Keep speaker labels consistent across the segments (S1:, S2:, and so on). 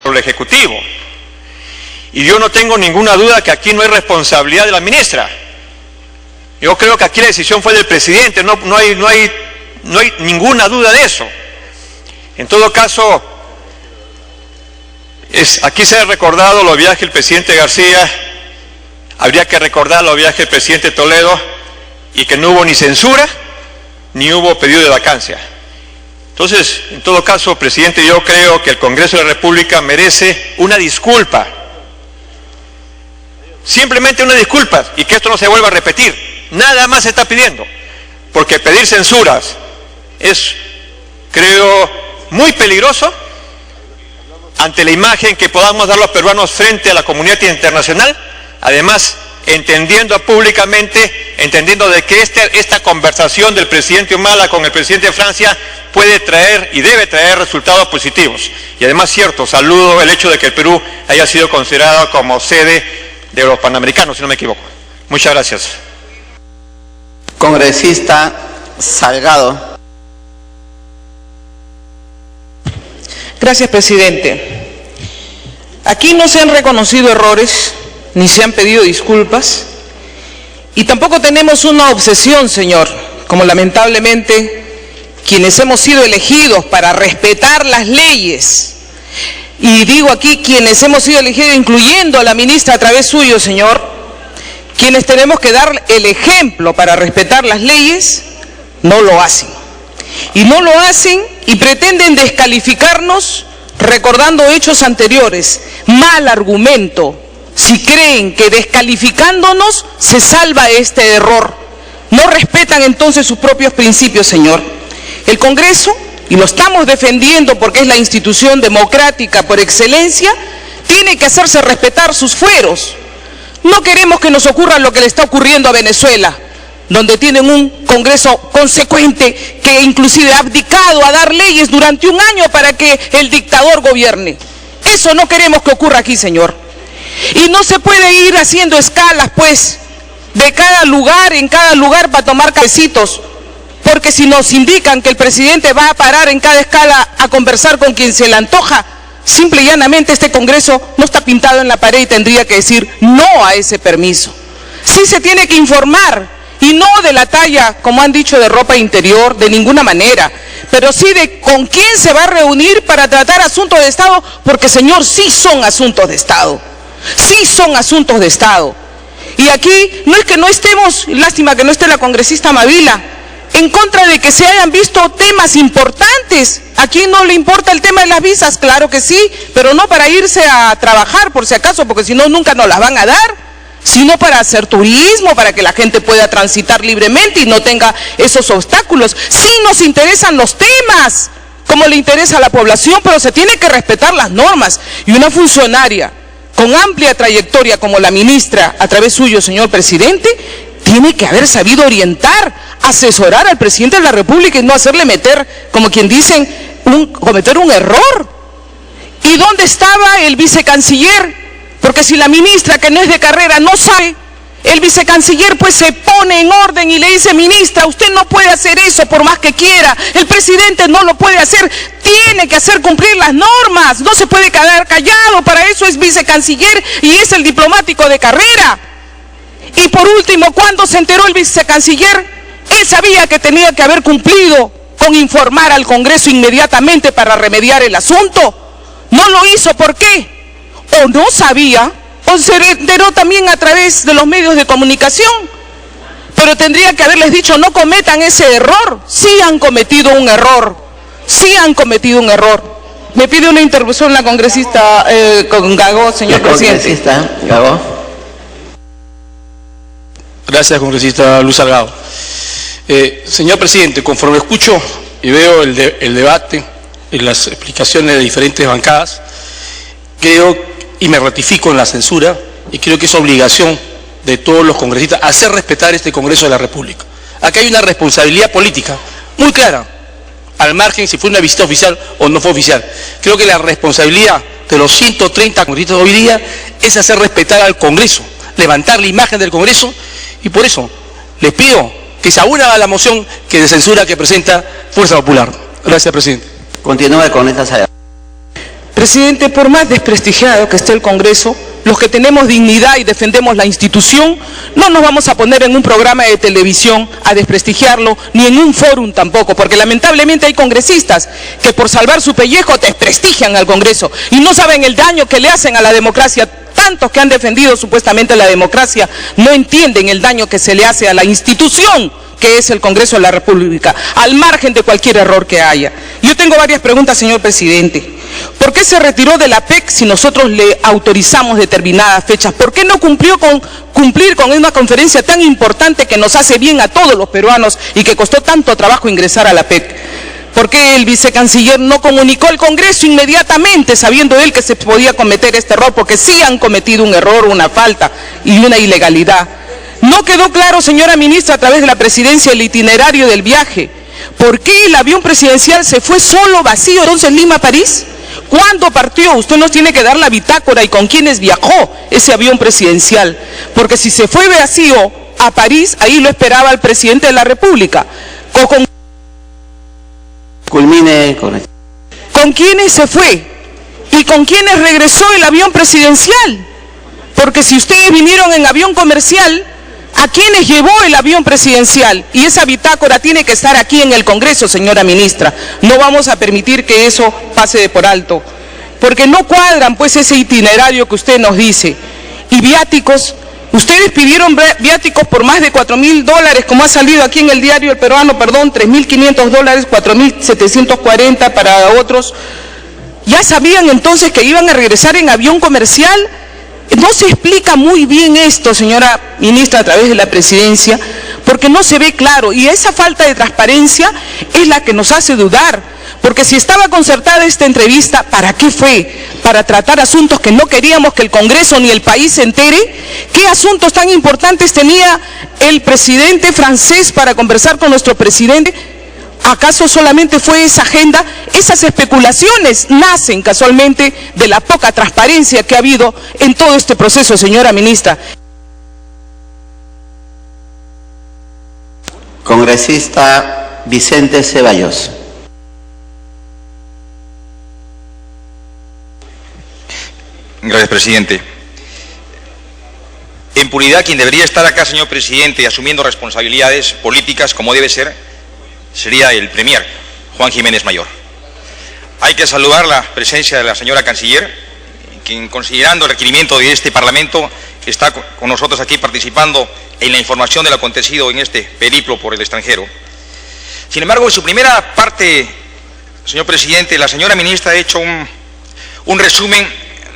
S1: por el Ejecutivo. Y yo no tengo ninguna duda que aquí no hay responsabilidad de la ministra. Yo creo que aquí la decisión fue del presidente, no hay ninguna duda de eso. En todo caso, aquí se ha recordado los viajes del presidente García, habría que recordar los viajes del presidente Toledo, y que no hubo ni censura, ni hubo pedido de vacancia. Entonces, en todo caso, presidente, yo creo que el Congreso de la República merece una disculpa. Simplemente una disculpa, y que esto no se vuelva a repetir. Nada más se está pidiendo, porque pedir censuras es, creo, muy peligroso ante la imagen que podamos dar los peruanos frente a la comunidad internacional, además entendiendo públicamente, entendiendo de que esta conversación del presidente Humala con el presidente de Francia puede traer y debe traer resultados positivos. Y además, cierto, saludo el hecho de que el Perú haya sido considerado como sede de los Panamericanos, si no me equivoco. Muchas gracias.
S2: Congresista Salgado.
S3: Gracias, presidente. Aquí no se han reconocido errores, ni se han pedido disculpas, y tampoco tenemos una obsesión, señor, como lamentablemente quienes hemos sido elegidos para respetar las leyes, y digo aquí quienes hemos sido elegidos, incluyendo a la ministra a través suyo, señor, quienes tenemos que dar el ejemplo para respetar las leyes, no lo hacen. Y no lo hacen y pretenden descalificarnos recordando hechos anteriores. Mal argumento si creen que descalificándonos se salva este error. No respetan entonces sus propios principios, señor. El Congreso, y lo estamos defendiendo porque es la institución democrática por excelencia, tiene que hacerse respetar sus fueros. No queremos que nos ocurra lo que le está ocurriendo a Venezuela, donde tienen un Congreso consecuente que inclusive ha abdicado a dar leyes durante un año para que el dictador gobierne. Eso no queremos que ocurra aquí, señor. Y no se puede ir haciendo escalas, pues, de cada lugar en cada lugar para tomar cafecitos, porque si nos indican que el presidente va a parar en cada escala a conversar con quien se le antoja, simple y llanamente este Congreso no está pintado en la pared y tendría que decir no a ese permiso. Sí se tiene que informar, y no de la talla, como han dicho, de ropa interior, de ninguna manera, pero sí de con quién se va a reunir para tratar asuntos de Estado, porque, señor, sí son asuntos de Estado, sí son asuntos de Estado. Y aquí no es que no estemos, lástima que no esté la congresista Mavila, en contra de que se hayan visto temas importantes. ¿A quién no le importa el tema de las visas? Claro que sí, pero no para irse a trabajar, por si acaso, porque si no, nunca nos las van a dar, sino para hacer turismo, para que la gente pueda transitar libremente y no tenga esos obstáculos. Sí nos interesan los temas, como le interesa a la población, pero se tiene que respetar las normas. Y una funcionaria con amplia trayectoria como la ministra, a través suyo, señor presidente, tiene que haber sabido orientar, asesorar al presidente de la República y no hacerle meter, como quien dicen, cometer un error. ¿Y dónde estaba el vicecanciller? Porque si la ministra, que no es de carrera, no sabe, el vicecanciller pues se pone en orden y le dice: ministra, usted no puede hacer eso por más que quiera, el presidente no lo puede hacer, tiene que hacer cumplir las normas, no se puede quedar callado, para eso es vicecanciller y es el diplomático de carrera. Y por último, ¿cuándo se enteró el vicecanciller? Él sabía que tenía que haber cumplido con informar al Congreso inmediatamente para remediar el asunto. No lo hizo, ¿por qué? O no sabía, o se enteró también a través de los medios de comunicación. Pero tendría que haberles dicho: no cometan ese error. Sí han cometido un error, sí han cometido un error. Me pide una intervención la congresista Gago, señor presidente.
S2: Congresista Gago.
S4: Gracias, congresista Luz Salgado. Señor presidente, conforme escucho y veo el debate y las explicaciones de diferentes bancadas, creo y me ratifico en la censura, y creo que es obligación de todos los congresistas hacer respetar este Congreso de la República. Acá hay una responsabilidad política muy clara, al margen si fue una visita oficial o no fue oficial. Creo que la responsabilidad de los 130 congresistas hoy día es hacer respetar al Congreso, levantar la imagen del Congreso, y por eso les pido que se aúna a la moción de censura que presenta Fuerza Popular. Gracias, presidente.
S2: Continúe con esta sala.
S3: Presidente, por más desprestigiado que esté el Congreso, los que tenemos dignidad y defendemos la institución, no nos vamos a poner en un programa de televisión a desprestigiarlo, ni en un fórum tampoco, porque lamentablemente hay congresistas que por salvar su pellejo desprestigian al Congreso y no saben el daño que le hacen a la democracia. Tantos que han defendido supuestamente la democracia no entienden el daño que se le hace a la institución que es el Congreso de la República, al margen de cualquier error que haya. Yo tengo varias preguntas, señor presidente. ¿Por qué se retiró de la PEC si nosotros le autorizamos determinadas fechas? ¿Por qué no cumplió con cumplir con una conferencia tan importante que nos hace bien a todos los peruanos y que costó tanto trabajo ingresar a la PEC? ¿Por qué el vicecanciller no comunicó al Congreso inmediatamente, sabiendo él que se podía cometer este error? Porque sí han cometido un error, una falta y una ilegalidad. No quedó claro, señora ministra, a través de la presidencia, el itinerario del viaje. ¿Por qué el avión presidencial se fue solo, vacío, entonces Lima-París? ¿Cuándo partió? Usted nos tiene que dar la bitácora y con quiénes viajó ese avión presidencial. Porque si se fue vacío a París, ahí lo esperaba el presidente de la República.
S2: Culmine con...
S3: ¿Con quiénes se fue? ¿Y con quiénes regresó el avión presidencial? Porque si ustedes vinieron en avión comercial, ¿a quiénes llevó el avión presidencial? Y esa bitácora tiene que estar aquí en el Congreso, señora ministra. No vamos a permitir que eso pase de por alto, porque no cuadran pues ese itinerario que usted nos dice. Y viáticos, ustedes pidieron viáticos por más de $4.000, como ha salido aquí en el diario El Peruano, perdón, $3.500, 4.740 para otros. ¿Ya sabían entonces que iban a regresar en avión comercial? No se explica muy bien esto, señora ministra, a través de la presidencia, porque no se ve claro, y esa falta de transparencia es la que nos hace dudar, porque si estaba concertada esta entrevista, ¿para qué fue? ¿Para tratar asuntos que no queríamos que el Congreso ni el país se entere? ¿Qué asuntos tan importantes tenía el presidente francés para conversar con nuestro presidente? ¿Acaso solamente fue esa agenda? Esas especulaciones nacen casualmente de la poca transparencia que ha habido en todo este proceso, señora ministra.
S2: Congresista Vicente Ceballos.
S5: Gracias, presidente. En puridad, quien debería estar acá, señor presidente, asumiendo responsabilidades políticas como debe ser, sería el Premier, Juan Jiménez Mayor. Hay que saludar la presencia de la señora Canciller, quien, considerando el requerimiento de este Parlamento, está con nosotros aquí participando en la información de lo acontecido en este periplo por el extranjero. Sin embargo, en su primera parte, señor presidente, la señora ministra ha hecho un resumen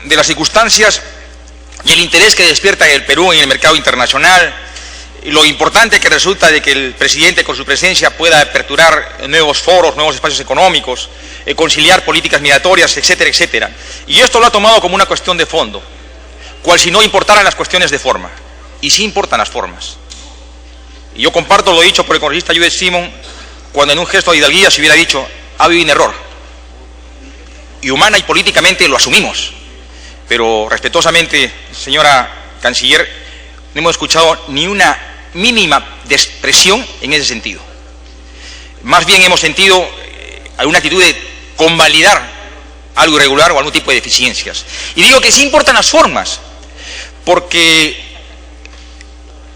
S5: de las circunstancias y el interés que despierta el Perú en el mercado internacional, y lo importante que resulta de que el presidente con su presencia pueda aperturar nuevos foros, nuevos espacios económicos, conciliar políticas migratorias, etcétera, etcétera. Y esto lo ha tomado como una cuestión de fondo, cual si no importaran las cuestiones de forma. Y sí importan las formas. Y yo comparto lo dicho por el congresista Judith Simon, cuando en un gesto de hidalguía se hubiera dicho, ha habido un error. Y humana y políticamente lo asumimos. Pero respetuosamente, señora Canciller, no hemos escuchado ni una mínima de expresión en ese sentido. Más bien hemos sentido alguna actitud de convalidar algo irregular o algún tipo de deficiencias. Y digo que sí importan las formas, porque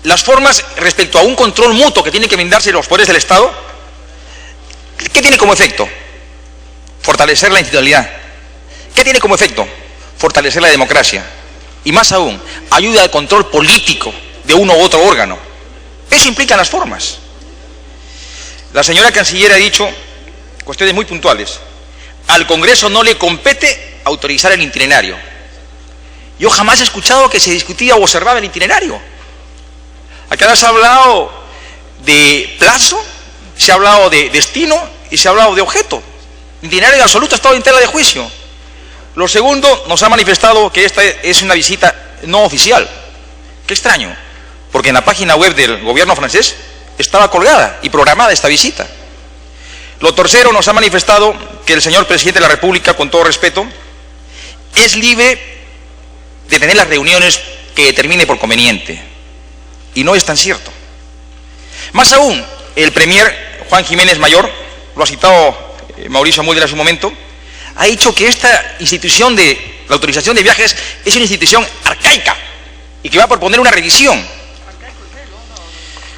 S5: las formas respecto a un control mutuo que tienen que brindarse los poderes del Estado, ¿qué tiene como efecto? Fortalecer la institucionalidad. ¿Qué tiene como efecto? Fortalecer la democracia. Y más aún, ayuda al control político de uno u otro órgano. Eso implica las formas. La señora Canciller ha dicho cuestiones muy puntuales. Al Congreso no le compete autorizar el itinerario. Yo jamás he escuchado que se discutía o observaba el itinerario. Acá se ha hablado de plazo, se ha hablado de destino y se ha hablado de objeto. El itinerario en absoluto ha estado en tela de juicio. Lo segundo, nos ha manifestado que esta es una visita no oficial. Qué extraño, porque en la página web del gobierno francés estaba colgada y programada esta visita. Lo tercero, nos ha manifestado que el señor presidente de la República, con todo respeto, es libre de tener las reuniones que determine por conveniente. Y no es tan cierto. Más aún, el premier Juan Jiménez Mayor, lo ha citado Mauricio Mulder hace un momento, ha dicho que esta institución de la autorización de viajes es una institución arcaica y que va a proponer una revisión.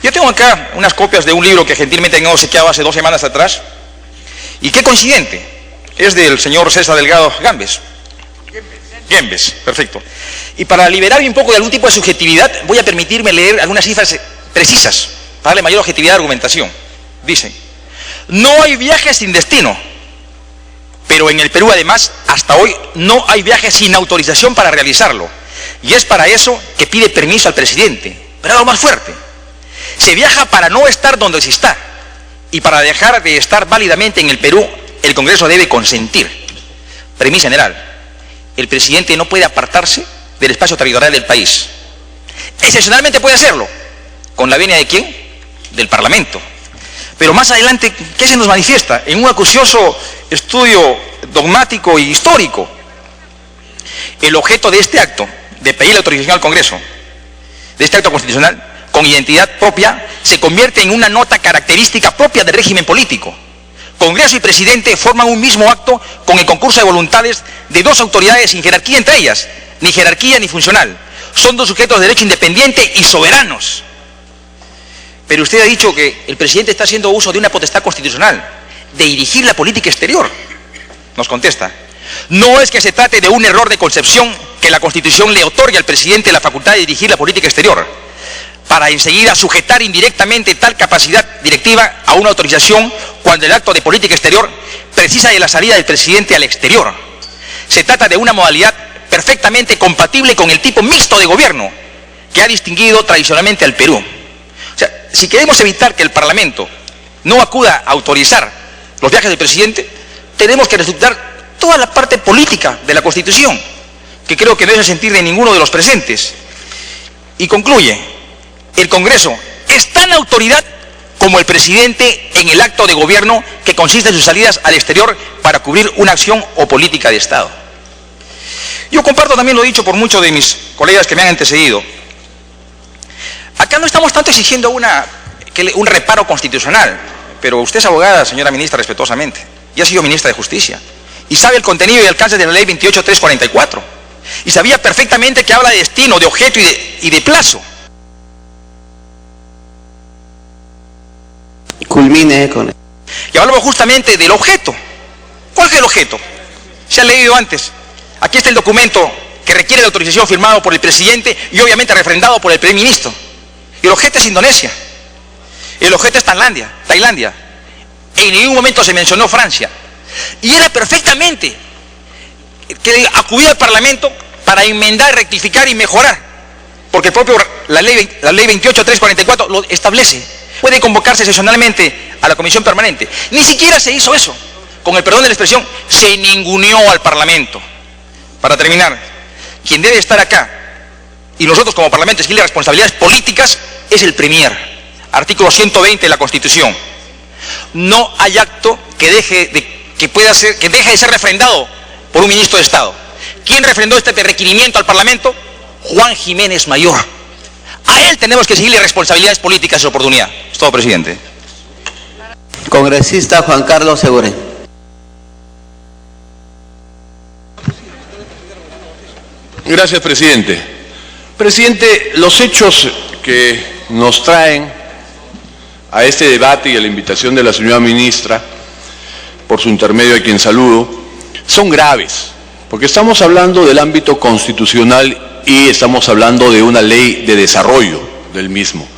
S5: Yo tengo acá unas copias de un libro que gentilmente me he obsequiado hace 2 semanas atrás, y qué coincidente, es del señor César Delgado Gambes. Gambes, perfecto. Y para liberarme un poco de algún tipo de subjetividad, voy a permitirme leer algunas cifras precisas, para darle mayor objetividad de argumentación. Dice: no hay viajes sin destino, pero en el Perú además, hasta hoy, no hay viajes sin autorización para realizarlo. Y es para eso que pide permiso al presidente. Pero algo más fuerte: se viaja para no estar donde se está, y para dejar de estar válidamente en el Perú, el Congreso debe consentir. Premisa general: el presidente no puede apartarse del espacio territorial del país. Excepcionalmente puede hacerlo, ¿con la venia de quién? Del Parlamento. Pero más adelante, ¿qué se nos manifiesta? En un acucioso estudio dogmático y histórico. El objeto de este acto, de pedir la autorización al Congreso, de este acto constitucional, con identidad propia, se convierte en una nota característica propia del régimen político. Congreso y presidente forman un mismo acto con el concurso de voluntades de 2 autoridades sin jerarquía entre ellas, ni jerarquía ni funcional. Son 2 sujetos de derecho independiente y soberanos. Pero usted ha dicho que el presidente está haciendo uso de una potestad constitucional, de dirigir la política exterior. Nos contesta: no es que se trate de un error de concepción que la Constitución le otorgue al presidente la facultad de dirigir la política exterior, para enseguida sujetar indirectamente tal capacidad directiva a una autorización cuando el acto de política exterior precisa de la salida del presidente al exterior. Se trata de una modalidad perfectamente compatible con el tipo mixto de gobierno que ha distinguido tradicionalmente al Perú. O sea, si queremos evitar que el Parlamento no acuda a autorizar los viajes del presidente, tenemos que respetar toda la parte política de la Constitución, que creo que no es el sentir de ninguno de los presentes. Y concluye: el Congreso es tan autoridad como el presidente en el acto de gobierno que consiste en sus salidas al exterior para cubrir una acción o política de Estado. Yo comparto también lo dicho por muchos de mis colegas que me han antecedido. Acá no estamos tanto exigiendo un reparo constitucional, pero usted es abogada, señora ministra, respetuosamente, y ha sido ministra de Justicia, y sabe el contenido y alcance de la ley 28.344, y sabía perfectamente que habla de destino, de objeto y de plazo.
S2: Culmine con...
S5: Y hablamos justamente del objeto. ¿Cuál es el objeto? Se ha leído antes. Aquí está el documento que requiere de autorización firmado por el presidente y obviamente refrendado por el primer ministro. Y el objeto es Indonesia. El objeto es Tailandia. En ningún momento se mencionó Francia. Y era perfectamente que acudir al Parlamento para enmendar, rectificar y mejorar. Porque la ley 28.344 lo establece. Puede convocarse excepcionalmente a la comisión permanente. Ni siquiera se hizo eso. Con el perdón de la expresión, se ninguneó al Parlamento. Para terminar, quien debe estar acá, y nosotros como Parlamento exigir responsabilidades políticas, es el Premier. Artículo 120 de la Constitución. No hay acto que deje de ser refrendado por un ministro de Estado. ¿Quién refrendó este requerimiento al Parlamento? Juan Jiménez Mayor. A él tenemos que exigirle responsabilidades políticas y oportunidad. Es todo, presidente.
S2: Congresista Juan Carlos Segure.
S6: Gracias, presidente. Presidente, los hechos que nos traen a este debate y a la invitación de la señora ministra, por su intermedio a quien saludo, son graves, porque estamos hablando del ámbito constitucional y estamos hablando de una ley de desarrollo del mismo.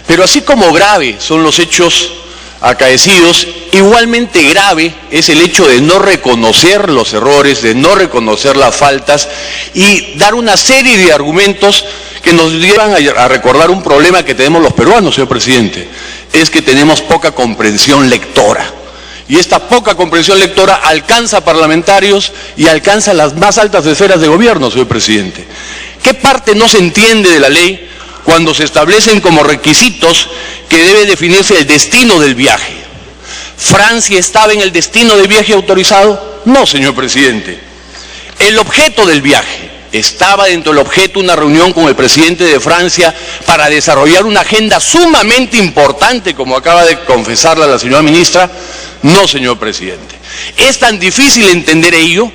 S6: Pero así como grave son los hechos acaecidos, igualmente grave es el hecho de no reconocer los errores, de no reconocer las faltas y dar una serie de argumentos que nos llevan a recordar un problema que tenemos los peruanos, señor presidente, es que tenemos poca comprensión lectora. Y esta poca comprensión lectora alcanza a parlamentarios y alcanza las más altas esferas de gobierno, señor presidente. ¿Qué parte no se entiende de la ley cuando se establecen como requisitos que debe definirse el destino del viaje? ¿Francia estaba en el destino del viaje autorizado? No, señor presidente. El objeto del viaje, ¿estaba dentro del objeto una reunión con el presidente de Francia para desarrollar una agenda sumamente importante, como acaba de confesarla la señora ministra? No, señor presidente. Es tan difícil entender ello.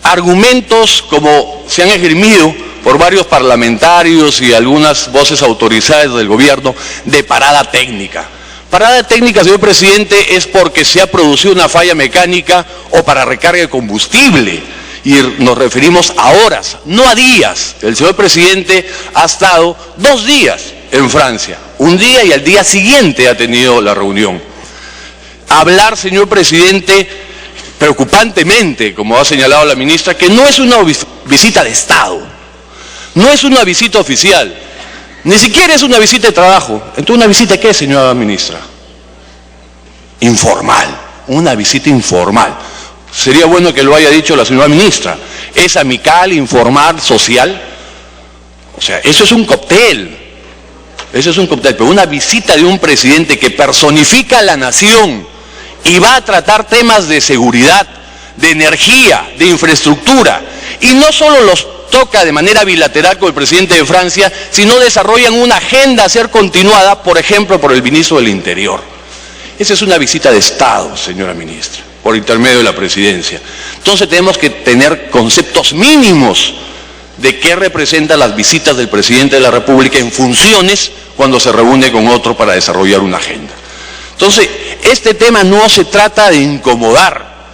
S6: Argumentos como se han esgrimido por varios parlamentarios y algunas voces autorizadas del gobierno de parada técnica. Parada técnica, señor presidente, es porque se ha producido una falla mecánica o para recarga de combustible. Y nos referimos a horas, no a días. El señor presidente ha estado 2 días en Francia, un día y al día siguiente ha tenido la reunión. Hablar, señor presidente, preocupantemente, como ha señalado la ministra, que no es una visita de Estado, no es una visita oficial, ni siquiera es una visita de trabajo. Entonces, ¿una visita qué, señora ministra? Informal, una visita informal. Sería bueno que lo haya dicho la señora ministra. ¿Es amical, informal, social? O sea, eso es un cóctel. Eso es un cóctel. Pero una visita de un presidente que personifica a la nación y va a tratar temas de seguridad, de energía, de infraestructura, y no solo los toca de manera bilateral con el presidente de Francia, sino desarrollan una agenda a ser continuada, por ejemplo, por el ministro del Interior. Esa es una visita de Estado, señora ministra, por intermedio de la presidencia. Entonces tenemos que tener conceptos mínimos de qué representan las visitas del presidente de la República en funciones cuando se reúne con otro para desarrollar una agenda. Entonces, este tema no se trata de incomodar,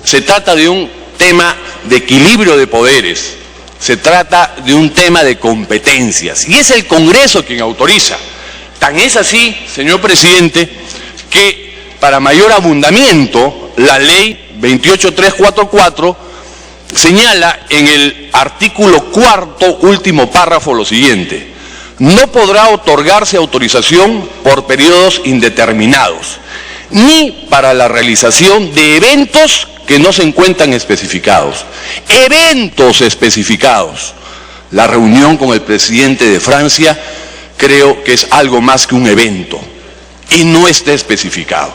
S6: se trata de un tema de equilibrio de poderes, se trata de un tema de competencias, y es el Congreso quien autoriza. Tan es así, señor presidente, que para mayor abundamiento, la ley 28344 señala en el artículo 4º, último párrafo, lo siguiente: no podrá otorgarse autorización por periodos indeterminados, ni para la realización de eventos que no se encuentran especificados. Eventos especificados. La reunión con el presidente de Francia creo que es algo más que un evento y no está especificado.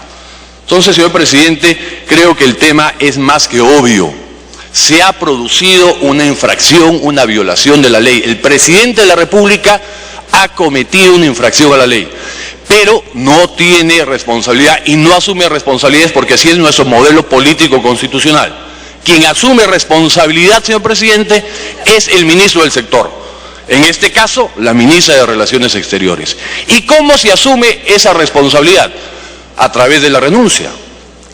S6: Entonces, señor presidente, creo que el tema es más que obvio. Se ha producido una infracción, una violación de la ley. El presidente de la República ha cometido una infracción a la ley, pero no tiene responsabilidad y no asume responsabilidades, porque así es nuestro modelo político constitucional. Quien asume responsabilidad, señor presidente, es el ministro del sector. En este caso, la ministra de Relaciones Exteriores. ¿Y cómo se asume esa responsabilidad? A través de la renuncia.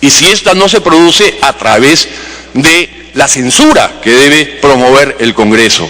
S6: Y si esta no se produce, a través de la censura que debe promover el Congreso.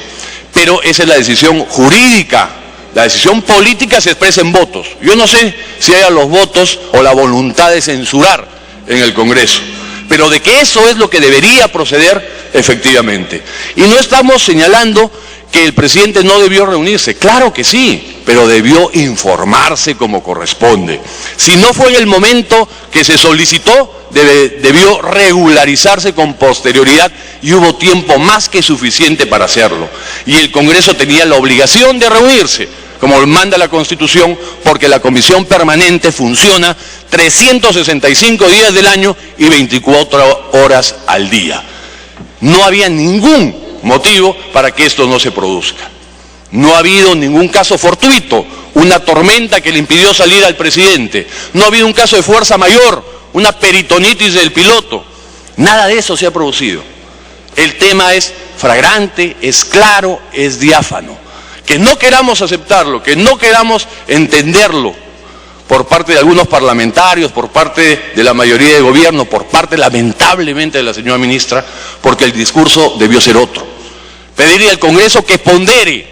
S6: Pero esa es la decisión jurídica. La decisión política se expresa en votos. Yo no sé si haya los votos o la voluntad de censurar en el Congreso, pero de que eso es lo que debería proceder, efectivamente. Y no estamos señalando que el presidente no debió reunirse, claro que sí, pero debió informarse como corresponde. Si no fue en el momento que se solicitó, debió regularizarse con posterioridad, y hubo tiempo más que suficiente para hacerlo. Y el Congreso tenía la obligación de reunirse, como manda la Constitución, porque la Comisión Permanente funciona 365 días del año y 24 horas al día. No había ningún motivo para que esto no se produzca. No ha habido ningún caso fortuito, una tormenta que le impidió salir al presidente. No ha habido un caso de fuerza mayor, una peritonitis del piloto. Nada de eso se ha producido. El tema es flagrante, es claro, es diáfano. Que no queramos aceptarlo, que no queramos entenderlo por parte de algunos parlamentarios, por parte de la mayoría de gobierno, por parte lamentablemente de la señora ministra, porque el discurso debió ser otro. Pedirle al Congreso que pondere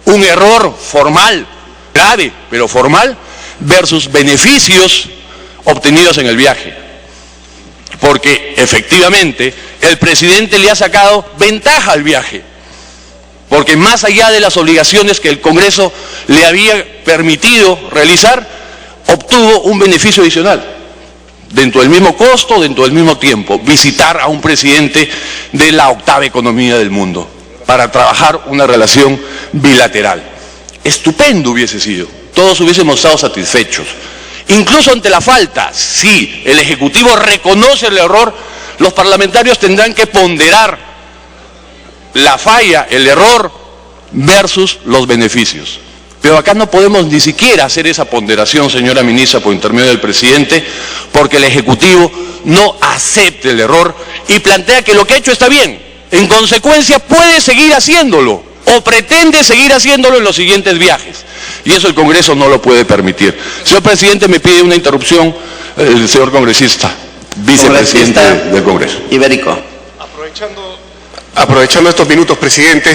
S6: un error formal, grave, pero formal, versus beneficios obtenidos en el viaje. Porque efectivamente el presidente le ha sacado ventaja al viaje, porque más allá de las obligaciones que el Congreso le había permitido realizar, obtuvo un beneficio adicional, dentro del mismo costo, dentro del mismo tiempo: visitar a un presidente de la octava economía del mundo para trabajar una relación bilateral. Estupendo hubiese sido, todos hubiésemos estado satisfechos. Incluso ante la falta, si el Ejecutivo reconoce el error, los parlamentarios tendrán que ponderar la falla, el error, versus los beneficios. Pero acá no podemos ni siquiera hacer esa ponderación, señora ministra, por intermedio del presidente, porque el Ejecutivo no acepta el error y plantea que lo que ha hecho está bien. En consecuencia, puede seguir haciéndolo o pretende seguir haciéndolo en los siguientes viajes. Y eso el Congreso no lo puede permitir. Señor presidente, me pide una interrupción el señor congresista, vicepresidente del Congreso.
S2: Ibérico.
S7: Aprovechando estos minutos, presidente,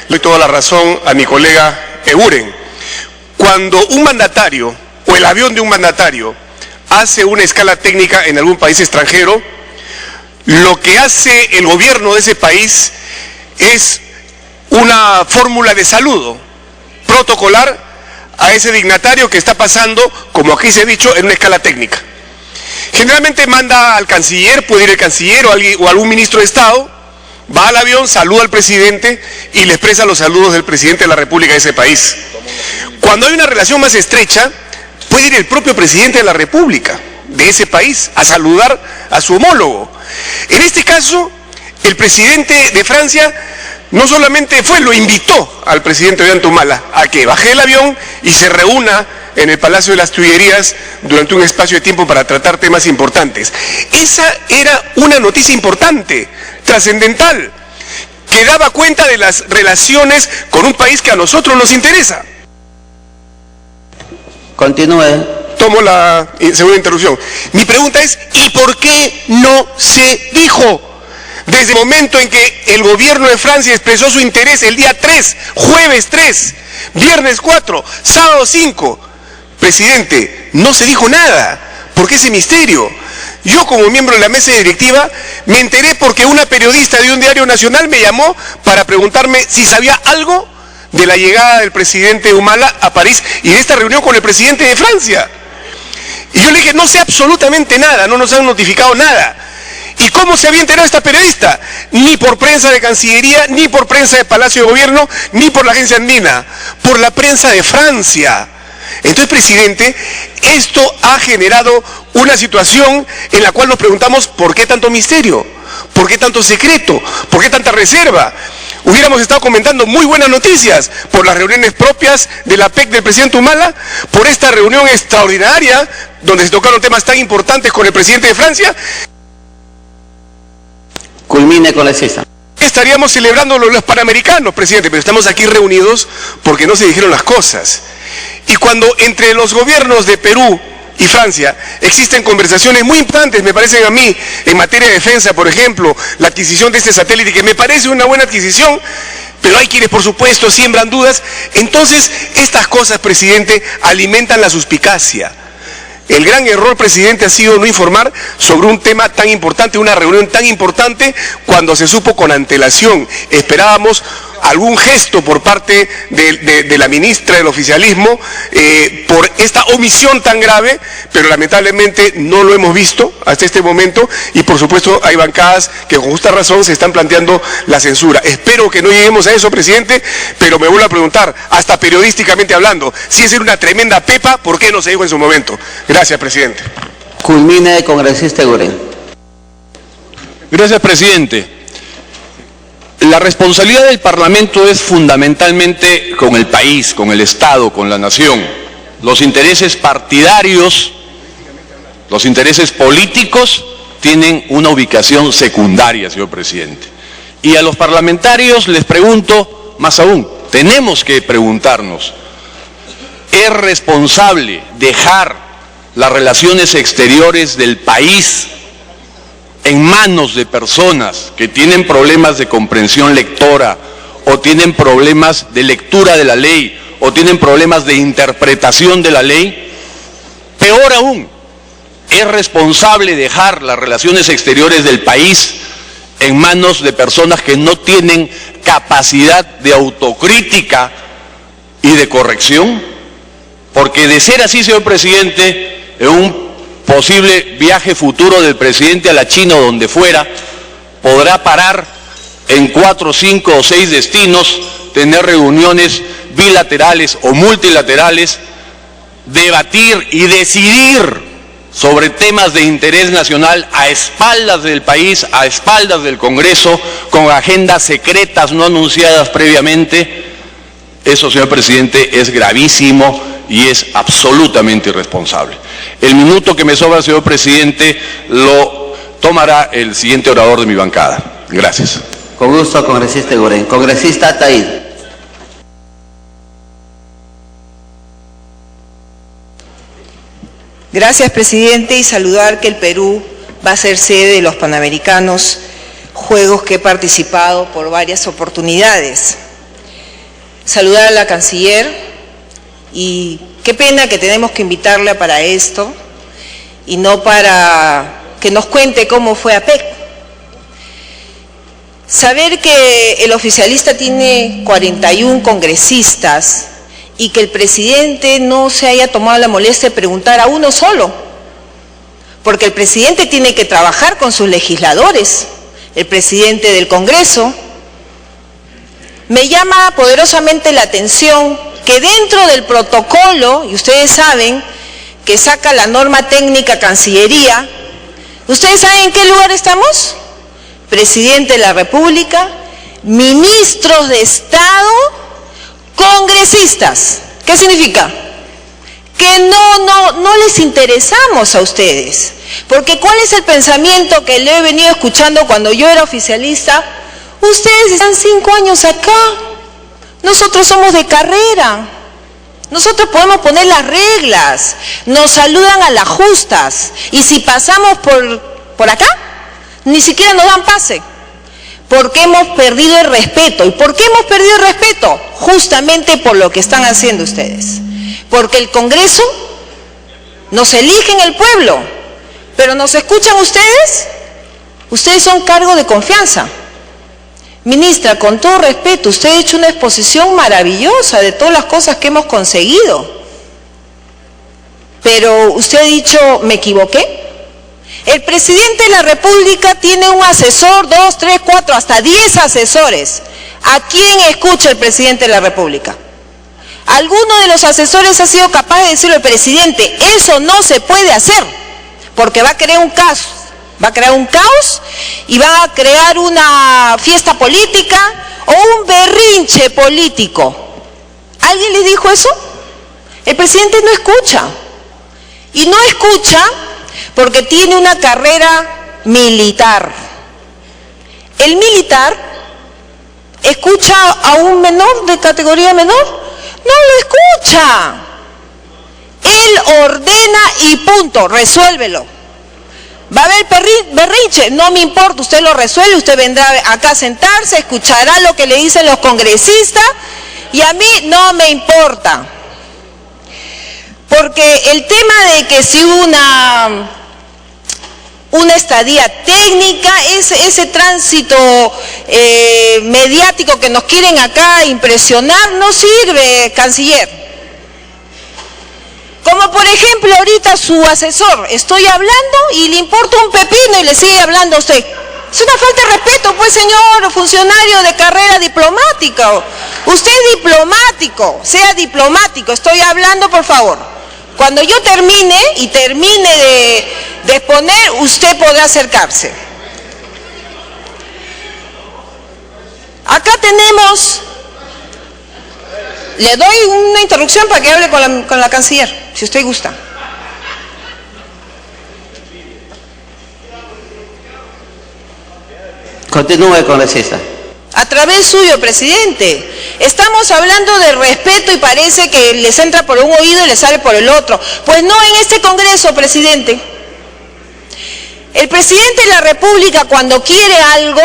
S7: le doy toda la razón a mi colega Eguren. Cuando un mandatario o el avión de un mandatario hace una escala técnica en algún país extranjero, lo que hace el gobierno de ese país es una fórmula de saludo protocolar a ese dignatario que está pasando, como aquí se ha dicho, en una escala técnica. Generalmente manda al canciller, puede ir el canciller o algún ministro de Estado, va al avión, saluda al presidente y le expresa los saludos del presidente de la República de ese país. Cuando hay una relación más estrecha, puede ir el propio presidente de la República de ese país a saludar a su homólogo. En este caso, el presidente de Francia no solamente lo invitó al presidente Ollanta Humala a que baje el avión y se reúna en el Palacio de las Tullerías durante un espacio de tiempo para tratar temas importantes. Esa era una noticia importante, trascendental, que daba cuenta de las relaciones con un país que a nosotros nos interesa.
S2: Continúe.
S7: Tomo la segunda interrupción. Mi pregunta es, ¿y por qué no se dijo? Desde el momento en que el gobierno de Francia expresó su interés el día 3, jueves 3, viernes 4, sábado 5, presidente, no se dijo nada. ¿Por qué ese misterio? Yo, como miembro de la mesa directiva, me enteré porque una periodista de un diario nacional me llamó para preguntarme si sabía algo de la llegada del presidente Humala a París y de esta reunión con el presidente de Francia. Y yo le dije, no sé absolutamente nada, no nos han notificado nada. ¿Y cómo se había enterado esta periodista? Ni por prensa de Cancillería, ni por prensa de Palacio de Gobierno, ni por la agencia andina, por la prensa de Francia. Entonces, presidente, esto ha generado una situación en la cual nos preguntamos ¿por qué tanto misterio? ¿Por qué tanto secreto? ¿Por qué tanta reserva? Hubiéramos estado comentando muy buenas noticias por las reuniones propias de la PEC del presidente Humala, por esta reunión extraordinaria donde se tocaron temas tan importantes con el presidente de Francia.
S2: Culmine con la cesta.
S7: Estaríamos celebrando los Panamericanos, presidente, pero estamos aquí reunidos porque no se dijeron las cosas. Y cuando entre los gobiernos de Perú y Francia existen conversaciones muy importantes, me parecen a mí, en materia de defensa, por ejemplo, la adquisición de este satélite, que me parece una buena adquisición, pero hay quienes, por supuesto, siembran dudas. Entonces, estas cosas, presidente, alimentan la suspicacia. El gran error, presidente, ha sido no informar sobre un tema tan importante, una reunión tan importante, cuando se supo con antelación. Esperábamos algún gesto por parte de la ministra del oficialismo por esta omisión tan grave, pero lamentablemente no lo hemos visto hasta este momento y por supuesto hay bancadas que con justa razón se están planteando la censura. Espero que no lleguemos a eso, presidente, pero me vuelvo a preguntar, hasta periodísticamente hablando, si es una tremenda pepa, ¿por qué no se dijo en su momento? Gracias, presidente.
S2: Culmine, congresista Eguren.
S6: Gracias, presidente. La responsabilidad del Parlamento es fundamentalmente con el país, con el Estado, con la nación. Los intereses partidarios, los intereses políticos tienen una ubicación secundaria, señor presidente. Y a los parlamentarios les pregunto, más aún, tenemos que preguntarnos, ¿es responsable dejar las relaciones exteriores del país en manos de personas que tienen problemas de comprensión lectora o tienen problemas de lectura de la ley o tienen problemas de interpretación de la ley? Peor aún, es responsable dejar las relaciones exteriores del país en manos de personas que no tienen capacidad de autocrítica y de corrección. Porque de ser así, señor presidente, en un posible viaje futuro del presidente a la China o donde fuera, podrá parar en 4, 5 o 6 destinos, tener reuniones bilaterales o multilaterales, debatir y decidir sobre temas de interés nacional a espaldas del país, a espaldas del Congreso, con agendas secretas no anunciadas previamente, Eso, señor presidente, es gravísimo y es absolutamente irresponsable. El minuto que me sobra, señor presidente, lo tomará el siguiente orador de mi bancada. Gracias.
S2: Con gusto, congresista Eguren. Congresista Ataíd.
S8: Gracias, presidente, y saludar que el Perú va a ser sede de los Panamericanos, juegos que he participado por varias oportunidades. Saludar a la canciller, y qué pena que tenemos que invitarla para esto y no para que nos cuente cómo fue APEC. Saber que el oficialista tiene 41 congresistas y que el presidente no se haya tomado la molestia de preguntar a uno solo, porque el presidente tiene que trabajar con sus legisladores, el presidente del Congreso. Me llama poderosamente la atención que dentro del protocolo, y ustedes saben que saca la norma técnica Cancillería, ¿ustedes saben en qué lugar estamos? Presidente de la República, ministros de Estado, congresistas. ¿Qué significa? Que no les interesamos a ustedes. Porque ¿cuál es el pensamiento que le he venido escuchando cuando yo era oficialista? Ustedes están 5 años acá, nosotros somos de carrera, nosotros podemos poner las reglas, nos saludan a las justas, y si pasamos por acá, ni siquiera nos dan pase, porque hemos perdido el respeto. ¿Y por qué hemos perdido el respeto? Justamente por lo que están haciendo ustedes, porque el Congreso nos elige en el pueblo, pero ¿nos escuchan ustedes? Ustedes son cargo de confianza. Ministra, con todo respeto, usted ha hecho una exposición maravillosa de todas las cosas que hemos conseguido. Pero usted ha dicho, ¿me equivoqué? El presidente de la República tiene un asesor, 2, 3, 4, hasta 10 asesores. ¿A quién escucha el presidente de la República? ¿Alguno de los asesores ha sido capaz de decirle al presidente, eso no se puede hacer, porque va a crear un caos? Va a crear un caos y va a crear una fiesta política o un berrinche político. ¿Alguien les dijo eso? El presidente no escucha. Y no escucha porque tiene una carrera militar. El militar escucha a un menor de categoría menor. No lo escucha. Él ordena y punto, resuélvelo. ¿Va a haber berrinche? No me importa, usted lo resuelve, usted vendrá acá a sentarse, escuchará lo que le dicen los congresistas y a mí no me importa. Porque el tema de que si una estadía técnica, ese tránsito mediático que nos quieren acá impresionar, no sirve, canciller. Como por ejemplo ahorita su asesor, estoy hablando y le importa un pepino y le sigue hablando a usted. Es una falta de respeto, pues, señor funcionario de carrera diplomática. Usted es diplomático, sea diplomático, estoy hablando, por favor. Cuando yo termine de exponer, usted podrá acercarse. Acá tenemos... Le doy una interrupción para que hable con la canciller, si usted gusta.
S2: Continúe, congresista.
S8: A través suyo, presidente. Estamos hablando de respeto y parece que les entra por un oído y les sale por el otro. Pues no en este Congreso, presidente. El presidente de la República, cuando quiere algo,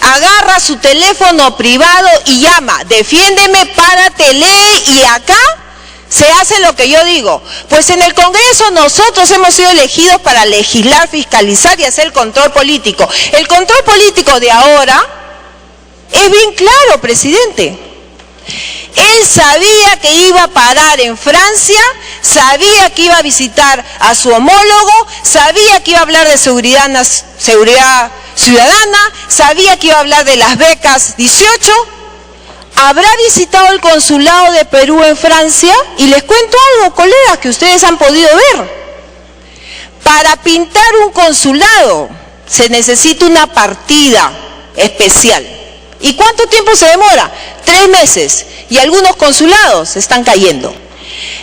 S8: agarra su teléfono privado y llama, defiéndeme, párate, lee, y acá se hace lo que yo digo. Pues en el Congreso nosotros hemos sido elegidos para legislar, fiscalizar y hacer el control político. El control político de ahora es bien claro, presidente. Él sabía que iba a parar en Francia, sabía que iba a visitar a su homólogo, sabía que iba a hablar de seguridad ciudadana, sabía que iba a hablar de las becas 18, habrá visitado el consulado de Perú en Francia, y les cuento algo, colegas, que ustedes han podido ver. Para pintar un consulado se necesita una partida especial. ¿Y cuánto tiempo se demora? 3 meses. y algunos consulados están cayendo.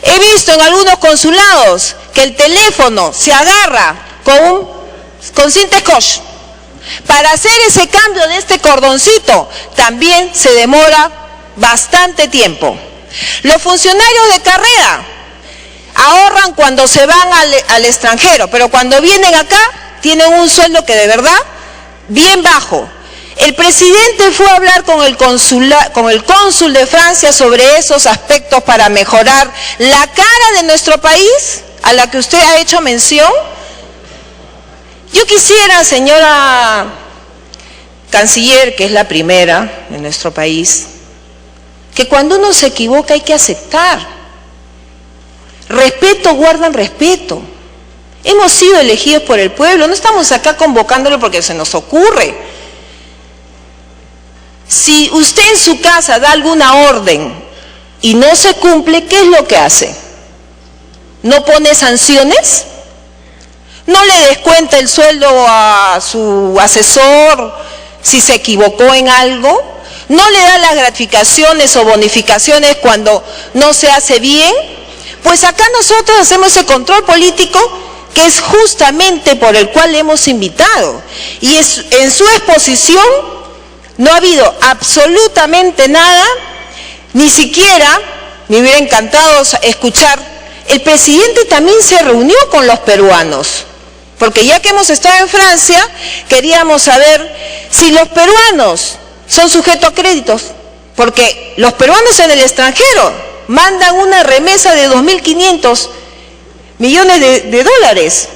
S8: He visto en algunos consulados que el teléfono se agarra con cinta scotch. Para hacer ese cambio de este cordoncito también se demora bastante tiempo. Los funcionarios de carrera ahorran cuando se van al extranjero, pero cuando vienen acá tienen un sueldo que de verdad bien bajo. El presidente fue a hablar con el cónsul de Francia sobre esos aspectos para mejorar la cara de nuestro país, a la que usted ha hecho mención. Yo quisiera, señora canciller, que es la primera en nuestro país, que cuando uno se equivoca hay que aceptar. Respeto, guardan respeto. Hemos sido elegidos por el pueblo, no estamos acá convocándolo porque se nos ocurre. Si usted en su casa da alguna orden y no se cumple, ¿qué es lo que hace? ¿No pone sanciones? ¿No le descuenta el sueldo a su asesor si se equivocó en algo? ¿No le da las gratificaciones o bonificaciones cuando no se hace bien? Pues acá nosotros hacemos ese control político que es justamente por el cual le hemos invitado. Y en su exposición no ha habido absolutamente nada, ni siquiera, me hubiera encantado escuchar, el presidente también se reunió con los peruanos, porque ya que hemos estado en Francia, queríamos saber si los peruanos son sujetos a créditos, porque los peruanos en el extranjero mandan una remesa de 2.500 millones de dólares.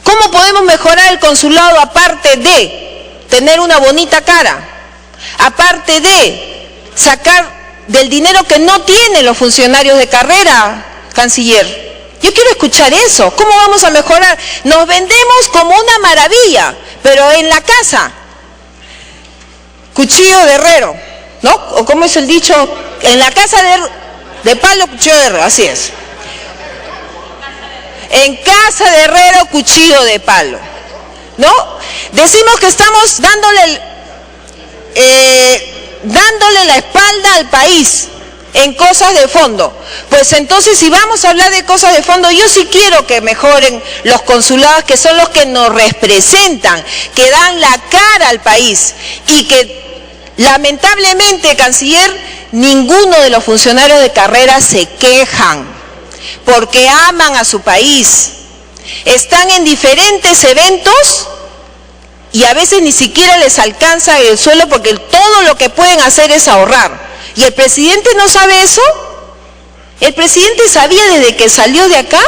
S8: ¿Cómo podemos mejorar el consulado aparte de tener una bonita cara, aparte de sacar del dinero que no tienen los funcionarios de carrera, canciller? Yo quiero escuchar eso. ¿Cómo vamos a mejorar? Nos vendemos como una maravilla, pero en la casa, cuchillo de herrero, ¿no? ¿O cómo es el dicho? En la casa de palo, cuchillo de herrero, así es. En casa de herrero, cuchillo de palo, ¿no? Decimos que estamos dándole la espalda al país en cosas de fondo. Pues entonces, si vamos a hablar de cosas de fondo, yo sí quiero que mejoren los consulados, que son los que nos representan, que dan la cara al país, y que lamentablemente, canciller, ninguno de los funcionarios de carrera se quejan, porque aman a su país. Están en diferentes eventos y a veces ni siquiera les alcanza el sueldo, porque todo lo que pueden hacer es ahorrar. ¿Y el presidente no sabe eso? El presidente sabía desde que salió de acá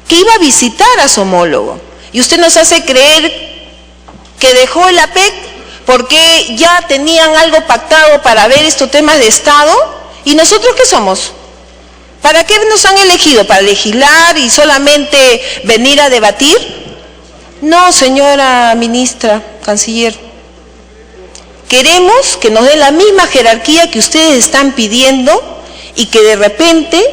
S8: que iba a visitar a su homólogo. Y usted nos hace creer que dejó el APEC porque ya tenían algo pactado para ver estos temas de Estado. ¿Y nosotros qué somos? ¿Para qué nos han elegido? ¿Para legislar y solamente venir a debatir? No, señora ministra, canciller. Queremos que nos den la misma jerarquía que ustedes están pidiendo y que de repente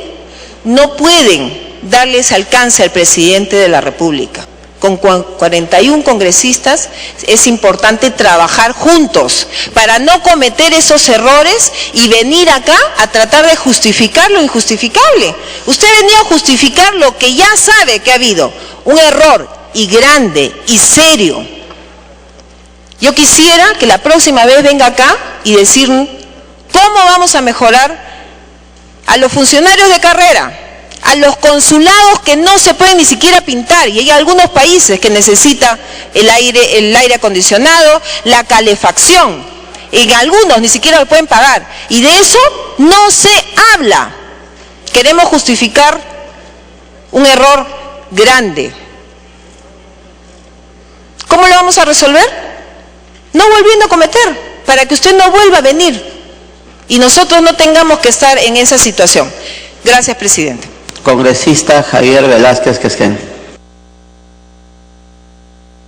S8: no pueden darles alcance al presidente de la República. Con 41 congresistas es importante trabajar juntos para no cometer esos errores y venir acá a tratar de justificar lo injustificable. Usted venía a justificar lo que ya sabe que ha habido, un error y grande y serio. Yo quisiera que la próxima vez venga acá y decir cómo vamos a mejorar a los funcionarios de carrera, a los consulados que no se pueden ni siquiera pintar, y hay algunos países que necesitan el aire acondicionado, la calefacción, en algunos ni siquiera lo pueden pagar, y de eso no se habla. Queremos justificar un error grande. ¿Cómo lo vamos a resolver? No volviendo a cometer, para que usted no vuelva a venir y nosotros no tengamos que estar en esa situación. Gracias, presidente.
S2: Congresista Javier Velázquez Quesquén.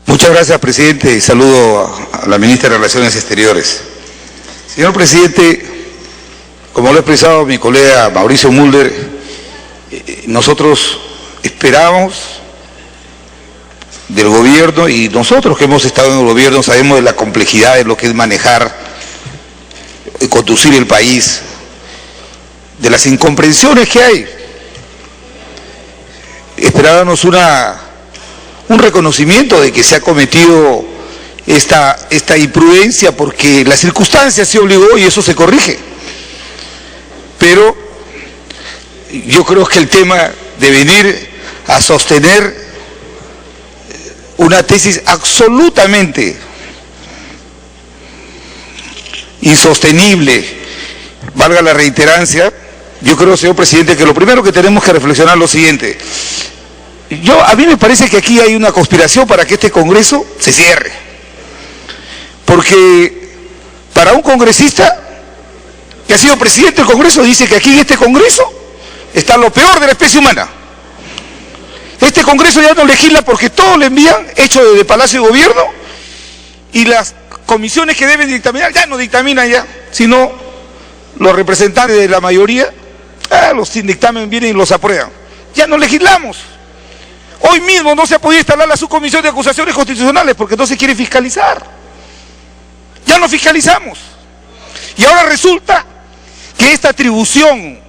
S9: Muchas gracias, presidente, y saludo a la ministra de Relaciones Exteriores. Señor presidente, como lo ha expresado mi colega Mauricio Mulder, nosotros esperamos del gobierno, y nosotros que hemos estado en el gobierno sabemos de la complejidad de lo que es manejar y conducir el país, de las incomprensiones que hay. Esperábamos un reconocimiento de que se ha cometido esta imprudencia porque la circunstancia se obligó y eso se corrige. Pero yo creo que el tema de venir a sostener una tesis absolutamente insostenible, valga la reiterancia, yo creo, señor presidente, que lo primero que tenemos que reflexionar es lo siguiente. A mí me parece que aquí hay una conspiración para que este Congreso se cierre. Porque para un congresista que ha sido presidente del Congreso, dice que aquí en este Congreso está lo peor de la especie humana. Este Congreso ya no legisla porque todo le envían, hecho desde Palacio de Gobierno, y las comisiones que deben dictaminar ya no dictaminan ya, sino los representantes de la mayoría, los sin dictamen vienen y los aprueban. Ya no legislamos. Hoy mismo no se ha podido instalar la subcomisión de acusaciones constitucionales porque no se quiere fiscalizar. Ya no fiscalizamos. Y ahora resulta que esta atribución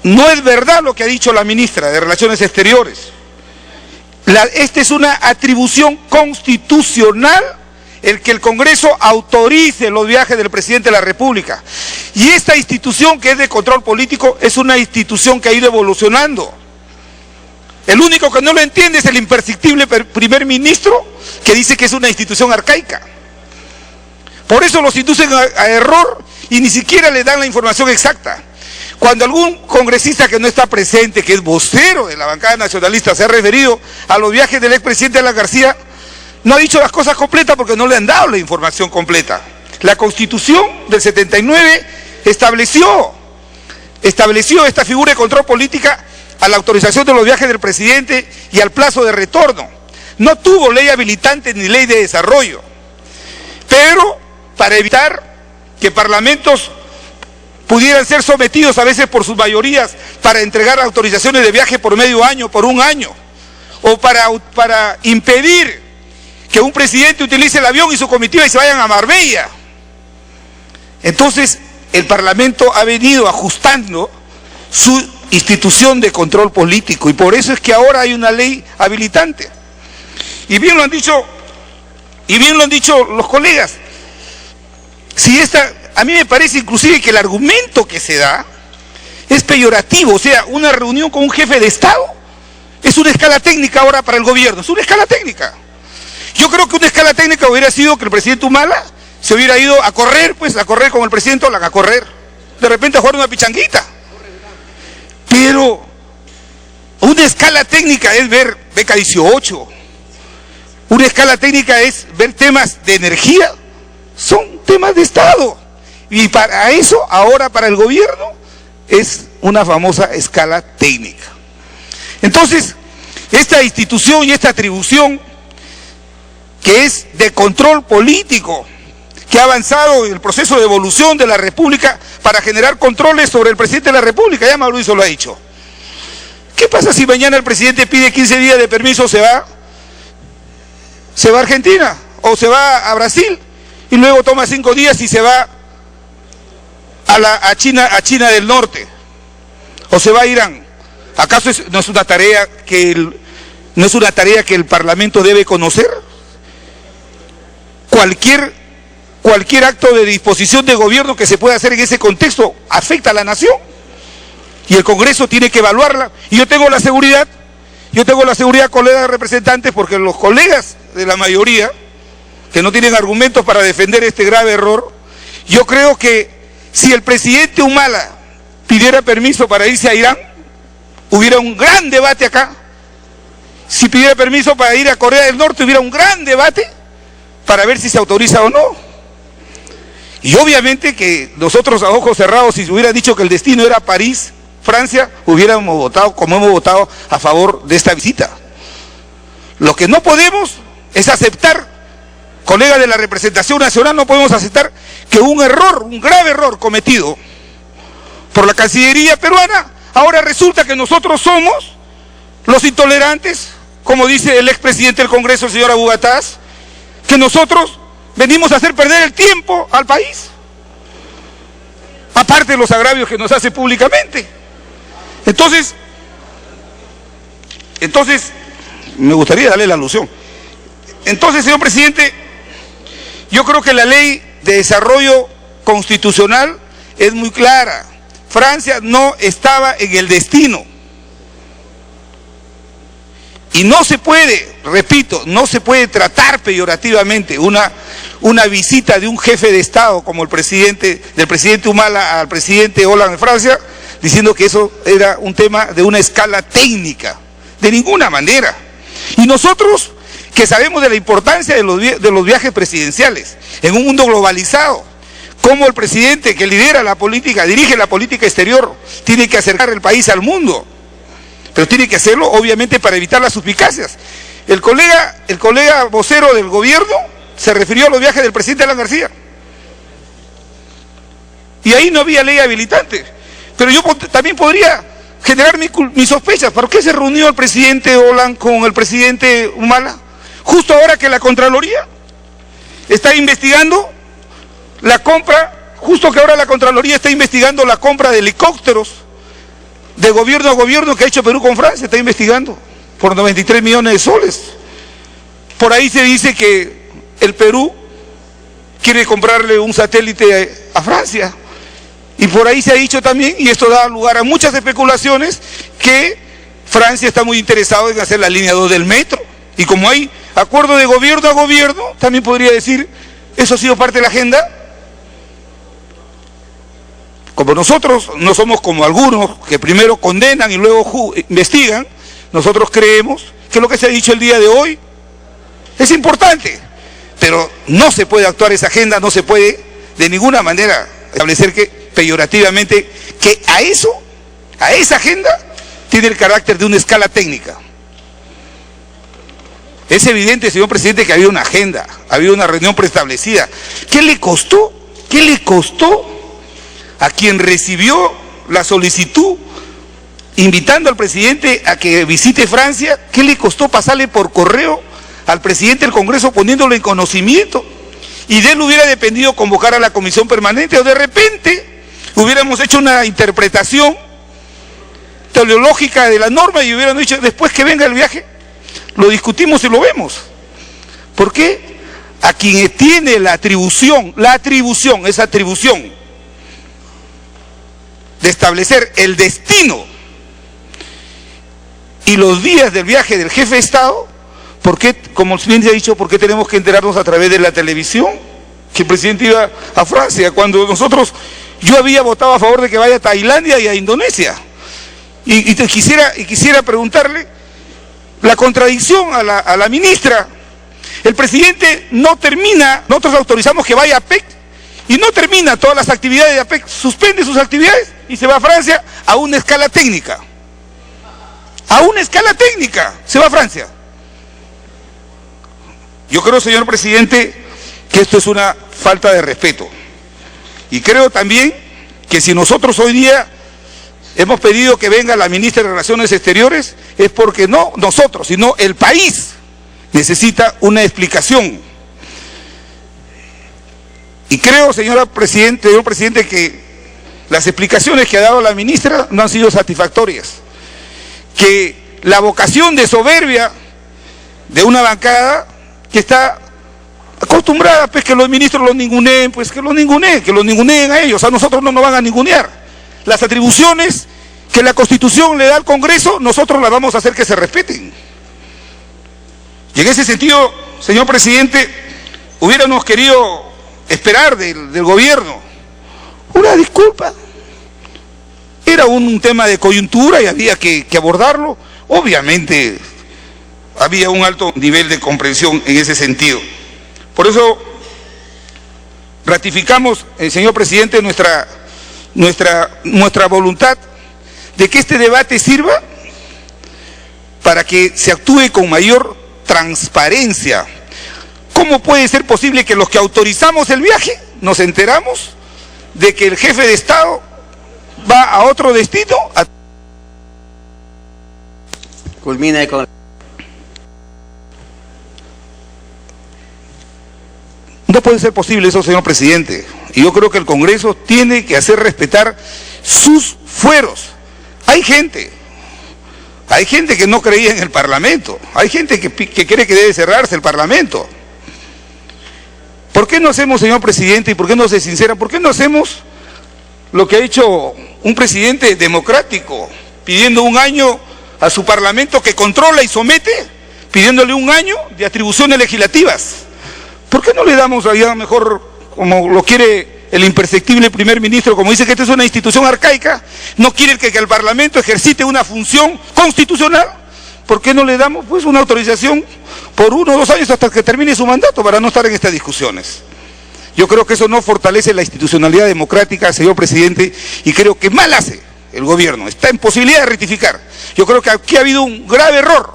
S9: no es verdad lo que ha dicho la ministra de Relaciones Exteriores. Esta es una atribución constitucional, el que el Congreso autorice los viajes del presidente de la República. Y esta institución que es de control político es una institución que ha ido evolucionando. El único que no lo entiende es el imperceptible primer ministro, que dice que es una institución arcaica. Por eso los inducen a error y ni siquiera le dan la información exacta. Cuando algún congresista que no está presente, que es vocero de la bancada nacionalista, se ha referido a los viajes del expresidente Alan García, no ha dicho las cosas completas porque no le han dado la información completa. La Constitución del 79 estableció esta figura de control política a la autorización de los viajes del presidente y al plazo de retorno. No tuvo ley habilitante ni ley de desarrollo. Pero para evitar que parlamentos pudieran ser sometidos a veces por sus mayorías para entregar autorizaciones de viaje por medio año, por un año, o para impedir que un presidente utilice el avión y su comitiva y se vayan a Marbella. Entonces, el Parlamento ha venido ajustando su institución de control político y por eso es que ahora hay una ley habilitante. Y bien lo han dicho los colegas. A mí me parece inclusive que el argumento que se da es peyorativo, o sea, una reunión con un jefe de Estado es una escala técnica ahora para el gobierno, es una escala técnica. Yo creo que una escala técnica hubiera sido que el presidente Humala se hubiera ido a correr con el presidente Olan, a correr, de repente a jugar una pichanguita. Pero una escala técnica es ver beca 18, una escala técnica es ver temas de energía, son temas de Estado. Y para eso, ahora para el gobierno, es una famosa escala técnica. Entonces, esta institución y esta atribución que es de control político, que ha avanzado en el proceso de evolución de la República para generar controles sobre el presidente de la República, ya Mauricio lo ha dicho. ¿Qué pasa si mañana el presidente pide 15 días de permiso, se va a Argentina o se va a Brasil y luego toma 5 días y se va a China del Norte o se va a Irán? ¿Acaso no es una tarea que el Parlamento debe conocer? Cualquier acto de disposición de gobierno que se pueda hacer en ese contexto afecta a la nación y el Congreso tiene que evaluarla. Y yo tengo la seguridad, colegas representantes, porque los colegas de la mayoría que no tienen argumentos para defender este grave error, yo creo que si el presidente Humala pidiera permiso para irse a Irán, hubiera un gran debate acá. Si pidiera permiso para ir a Corea del Norte, hubiera un gran debate para ver si se autoriza o no. Y obviamente que nosotros a ojos cerrados, si se hubiera dicho que el destino era París, Francia, hubiéramos votado como hemos votado a favor de esta visita. Lo que no podemos es aceptar, colegas de la representación nacional, no podemos aceptar que un grave error cometido por la Cancillería peruana, ahora resulta que nosotros somos los intolerantes, como dice el expresidente del Congreso, el señor Abu Gataz, que nosotros venimos a hacer perder el tiempo al país, a aparte de los agravios que nos hace públicamente. Entonces, me gustaría darle la alusión. Entonces, señor presidente, yo creo que la ley de desarrollo constitucional es muy clara. Francia no estaba en el destino. Y no se puede, repito, no se puede tratar peyorativamente una visita de un jefe de Estado como del presidente Humala al presidente Hollande de Francia, diciendo que eso era un tema de una escala técnica. De ninguna manera. Y nosotros, que sabemos de la importancia de los viajes presidenciales en un mundo globalizado, como el presidente que lidera la política, dirige la política exterior, tiene que acercar el país al mundo, pero tiene que hacerlo obviamente para evitar las suspicacias. El colega vocero del gobierno se refirió a los viajes del presidente Alan García, y ahí no había ley habilitante, pero yo también podría generar mis sospechas. ¿Por qué se reunió el presidente Hollande con el presidente Humala? Justo ahora que la Contraloría está investigando la compra, justo que ahora la Contraloría está investigando la compra de helicópteros de gobierno a gobierno que ha hecho Perú con Francia, está investigando por 93 millones de soles. Por ahí se dice que el Perú quiere comprarle un satélite a Francia. Y por ahí se ha dicho también, y esto da lugar a muchas especulaciones, que Francia está muy interesado en hacer la línea 2 del metro. Y como hay acuerdo de gobierno a gobierno, también podría decir, eso ha sido parte de la agenda. Como nosotros no somos como algunos que primero condenan y luego investigan, nosotros creemos que lo que se ha dicho el día de hoy es importante, pero no se puede actuar esa agenda, no se puede de ninguna manera establecer que peyorativamente que a esa agenda tiene el carácter de una escala técnica. Es evidente, señor presidente, que había una agenda, había una reunión preestablecida. ¿Qué le costó? ¿Qué le costó a quien recibió la solicitud invitando al presidente a que visite Francia? ¿Qué le costó pasarle por correo al presidente del Congreso poniéndolo en conocimiento? Y de él hubiera dependido convocar a la comisión permanente, o de repente hubiéramos hecho una interpretación teleológica de la norma y hubiéramos dicho, después que venga el viaje, lo discutimos y lo vemos. ¿Por qué? A quien tiene esa atribución de establecer el destino y los días del viaje del jefe de Estado, ¿por qué, como bien se ha dicho, por qué tenemos que enterarnos a través de la televisión que el presidente iba a Francia, cuando yo había votado a favor de que vaya a Tailandia y a Indonesia? Y quisiera preguntarle la contradicción a la ministra. El presidente no termina, nosotros autorizamos que vaya a APEC y no termina todas las actividades de APEC, suspende sus actividades y se va a Francia a una escala técnica. A una escala técnica se va a Francia. Yo creo, señor presidente, que esto es una falta de respeto. Y creo también que si nosotros hoy día hemos pedido que venga la ministra de Relaciones Exteriores, es porque no nosotros, sino el país necesita una explicación. Y creo, señor presidente, que las explicaciones que ha dado la ministra no han sido satisfactorias. Que la vocación de soberbia de una bancada que está acostumbrada, pues, que los ministros los ninguneen, pues que los ninguneen a ellos. A nosotros no nos van a ningunear. Las atribuciones que la Constitución le da al Congreso, nosotros las vamos a hacer que se respeten. Y en ese sentido, señor presidente, hubiéramos querido esperar del gobierno una disculpa. Era un tema de coyuntura y había que abordarlo. Obviamente había un alto nivel de comprensión en ese sentido. Por eso ratificamos, señor presidente, nuestra voluntad de que este debate sirva para que se actúe con mayor transparencia. ¿Cómo puede ser posible que los que autorizamos el viaje nos enteramos de que el jefe de Estado va a otro destino?
S2: Culmina con...
S9: No puede ser posible eso, señor presidente. Y yo creo que el Congreso tiene que hacer respetar sus fueros. Hay gente que no creía en el Parlamento, hay gente que cree que debe cerrarse el Parlamento. ¿Por qué no hacemos, señor presidente, y por qué no se sincera, por qué no hacemos lo que ha hecho un presidente democrático, pidiendo 1 año a su Parlamento que controla y somete, pidiéndole 1 año de atribuciones legislativas? ¿Por qué no le damos allá mejor, como lo quiere el imperceptible primer ministro, como dice que esta es una institución arcaica, no quiere que el Parlamento ejercite una función constitucional? ¿Por qué no le damos pues una autorización por 1 o 2 años hasta que termine su mandato para no estar en estas discusiones? Yo creo que eso no fortalece la institucionalidad democrática, señor presidente, y creo que mal hace el gobierno. Está en posibilidad de rectificar. Yo creo que aquí ha habido un grave error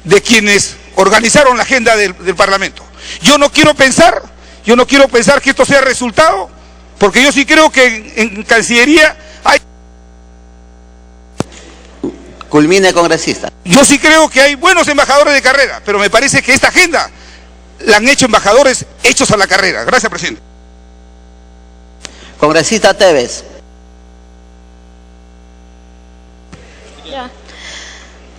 S9: de quienes organizaron la agenda del Parlamento. Yo no quiero pensar que esto sea resultado, porque yo sí creo que en Cancillería hay...
S2: Culmine, congresista.
S9: Yo sí creo que hay buenos embajadores de carrera, pero me parece que esta agenda la han hecho embajadores hechos a la carrera. Gracias, presidente.
S2: Congresista Tevez.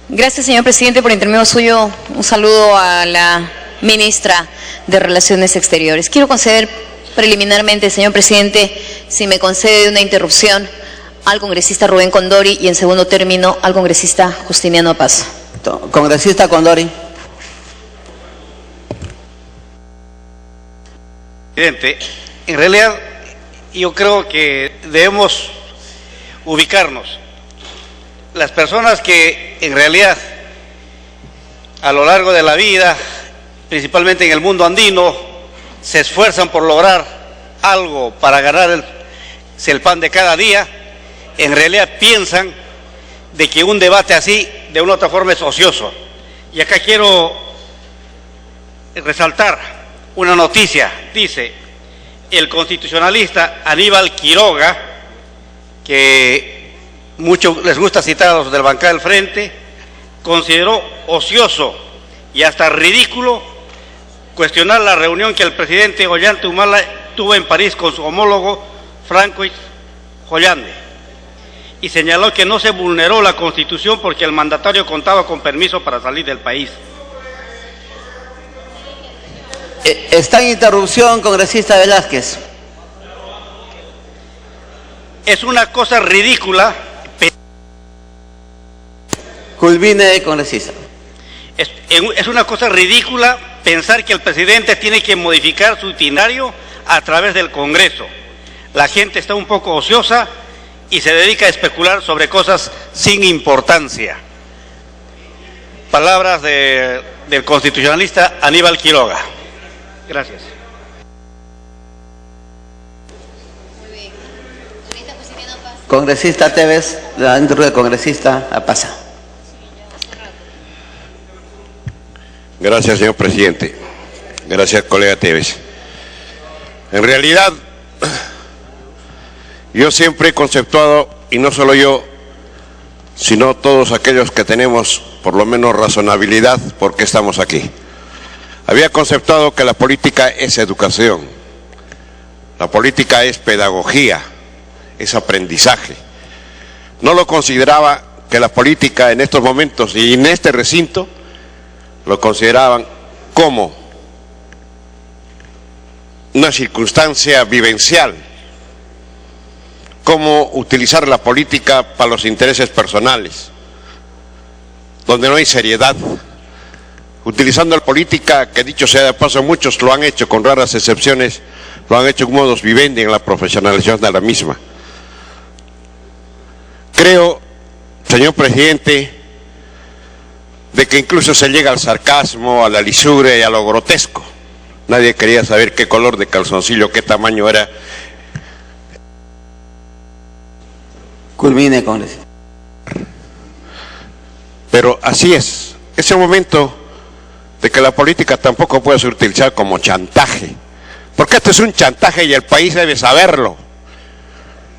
S10: Gracias, señor presidente. Por intermedio suyo, un saludo a la ministra de Relaciones Exteriores. Quiero conceder preliminarmente, señor presidente, si me concede una interrupción, al congresista Rubén Condori y en segundo término al congresista Justiniano Paz.
S2: Congresista Condori.
S11: Presidente, en realidad yo creo que debemos ubicarnos. Las personas que en realidad a lo largo de la vida, principalmente en el mundo andino, se esfuerzan por lograr algo para ganar el pan de cada día, en realidad piensan de que un debate así de una u otra forma es ocioso. Y acá quiero resaltar una noticia. Dice el constitucionalista Aníbal Quiroga, que mucho les gusta citar a los del bancada del frente, consideró ocioso y hasta ridículo cuestionar la reunión que el presidente Ollanta Humala tuvo en París con su homólogo Francois Hollande, y señaló que no se vulneró la Constitución porque el mandatario contaba con permiso para salir del país.
S2: Está en interrupción, congresista Velázquez.
S11: Es una cosa ridícula.
S2: Culmine, congresista.
S11: Es una cosa ridícula pensar que el presidente tiene que modificar su itinerario a través del Congreso. La gente está un poco ociosa y se dedica a especular sobre cosas sin importancia. Palabras del constitucionalista Aníbal Quiroga. Gracias.
S2: Congresista Tevez, dentro del congresista Apaza.
S6: Gracias, señor presidente. Gracias, colega Tevez. En realidad, yo siempre he conceptuado, y no solo yo, sino todos aquellos que tenemos por lo menos razonabilidad, por qué estamos aquí. Había conceptuado que la política es educación, la política es pedagogía, es aprendizaje. No lo consideraba que la política en estos momentos y en este recinto lo consideraban como una circunstancia vivencial, como utilizar la política para los intereses personales, donde no hay seriedad, utilizando la política, que dicho sea de paso, muchos lo han hecho, con raras excepciones, lo han hecho en modus vivendi, en la profesionalización de la misma. Creo, señor presidente, de que incluso se llega al sarcasmo, a la lisura y a lo grotesco. Nadie quería saber qué color de calzoncillo, qué tamaño era.
S2: Culmine, congresista.
S6: Pero así es el momento de que la política tampoco puede ser utilizada como chantaje, porque esto es un chantaje y el país debe saberlo.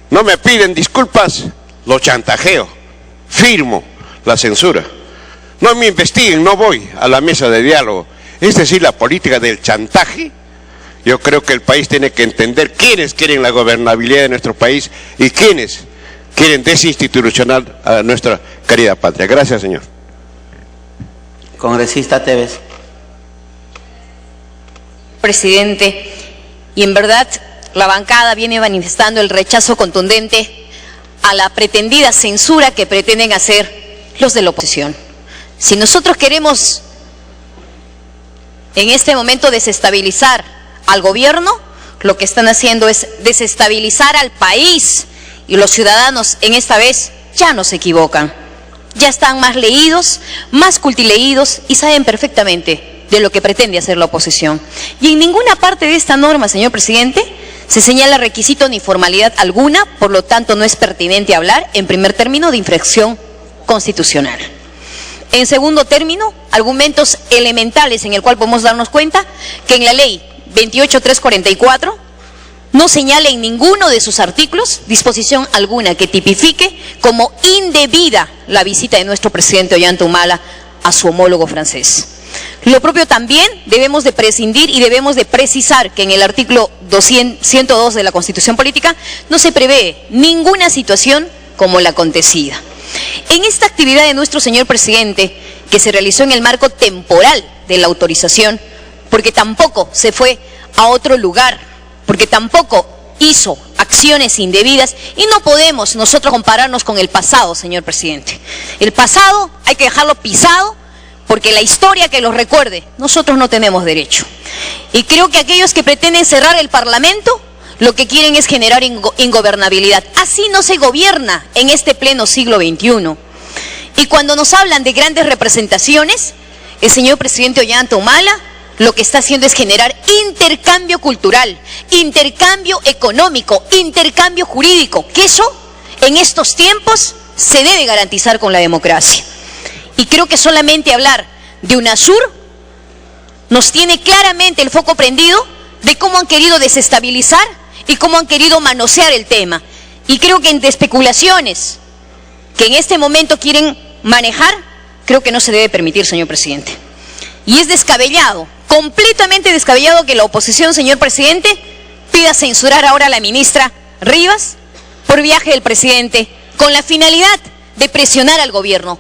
S6: No me piden disculpas, lo chantajeo, firmo la censura. No me investiguen, no voy a la mesa de diálogo. Es decir, la política del chantaje,
S12: Yo creo que el país tiene que entender quiénes quieren la gobernabilidad de nuestro país y quiénes quieren desinstitucionar a nuestra querida patria. Gracias, señor.
S2: Congresista Tevez.
S10: Presidente, y en verdad la bancada viene manifestando el rechazo contundente a la pretendida censura que pretenden hacer los de la oposición. Si nosotros queremos en este momento desestabilizar al gobierno, lo que están haciendo es desestabilizar al país, y los ciudadanos en esta vez ya no se equivocan. Ya están más leídos, más cultileídos y saben perfectamente de lo que pretende hacer la oposición. Y en ninguna parte de esta norma, señor presidente, se señala requisito ni formalidad alguna, por lo tanto no es pertinente hablar, en primer término, de infracción constitucional. En segundo término, argumentos elementales en el cual podemos darnos cuenta que en la ley 28.344 no señala en ninguno de sus artículos disposición alguna que tipifique como indebida la visita de nuestro presidente Ollanta Humala a su homólogo francés. Lo propio también debemos de prescindir y debemos de precisar que en el artículo 102 de la Constitución Política no se prevé ninguna situación como la acontecida. En esta actividad de nuestro señor presidente, que se realizó en el marco temporal de la autorización, porque tampoco se fue a otro lugar, porque tampoco hizo acciones indebidas, y no podemos nosotros compararnos con el pasado, señor presidente. El pasado hay que dejarlo pisado, porque la historia que los recuerde, nosotros no tenemos derecho. Y creo que aquellos que pretenden cerrar el Parlamento, lo que quieren es generar ingobernabilidad. Así no se gobierna en este pleno siglo XXI. Y cuando nos hablan de grandes representaciones, el señor presidente Ollanta Humala lo que está haciendo es generar intercambio cultural, intercambio económico, intercambio jurídico, que eso en estos tiempos se debe garantizar con la democracia. Y creo que solamente hablar de UNASUR nos tiene claramente el foco prendido de cómo han querido desestabilizar y cómo han querido manosear el tema. Y creo que entre especulaciones que en este momento quieren manejar, creo que no se debe permitir, señor presidente. Y es descabellado, completamente descabellado, que la oposición, señor presidente, pida censurar ahora a la ministra Rivas por viaje del presidente, con la finalidad de presionar al gobierno.